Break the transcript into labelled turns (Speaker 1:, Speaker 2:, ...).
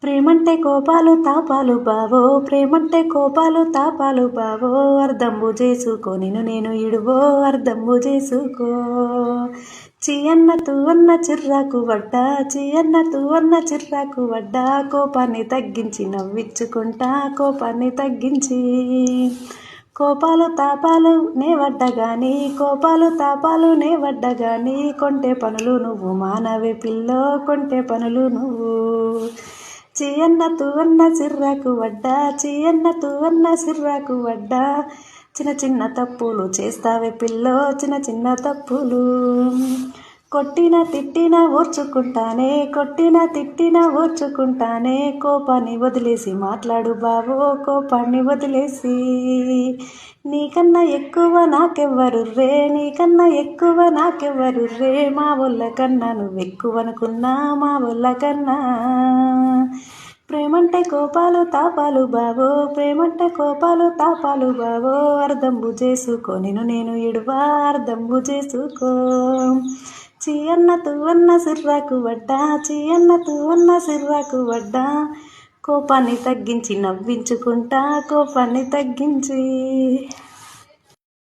Speaker 1: ప్రేమంటే కోపాలు తాపాలు బావో, ప్రేమంటే కోపాలు తాపాలు బావో, అర్ధంబు చేసుకో నిన్ను నేను ఇడువో, అర్ధంబు చేసుకో. చీయన్న తూవన్న చిర్రాకు వడ్డా, చీయన్న తూవన్న చిర్రాకు వడ్డా, కోపాన్ని తగ్గించి నవ్వించుకుంటా, కోపాన్ని తగ్గించి. కోపాలు తాపాలు నే వడ్డగాని, కోపాలు తాపాలు నే వడ్డగాని, కొంటే పనులు నువ్వు మానవే పిల్లో, కొంటే పనులు నువ్వు. చీయన్న తూవన్న సిర్రాకు వడ్డా, చీయన్న తూవన్న సిర్రాకు వడ్డా, చిన్న చిన్న తప్పులు చేస్తావే పిల్లో, చిన్న చిన్న తప్పులు. కొట్టిన తిట్టిన ఓర్చుకుంటానే, కొట్టిన తిట్టిన ఓర్చుకుంటానే, కోపాన్ని వదిలేసి మాట్లాడు బావో, కోపాన్ని వదిలేసి. నీకన్నా ఎక్కువ నాకెవ్వరు రే, నీకన్నా ఎక్కువ నాకెవ్వరు రే, మా వాళ్ళ కన్నా నువ్వెక్కువనుకున్నా, మా వాళ్ళ కన్నా. ప్రేమంటే కోపాలు తాపాలు బావో, ప్రేమంటే కోపాలు తాపాలు బావో, అర్ధంబు చేసుకో నిన్ను నేను ఇడువా, అర్ధంబు చేసుకో. చీయన్న తూవన్న సిర్రాకు వడ్డా, చీయన్న తూవన్న సిర్రాకు వడ్డా, కోపాన్ని తగ్గించి నవ్వించుకుంటా, కోపాన్ని తగ్గించి.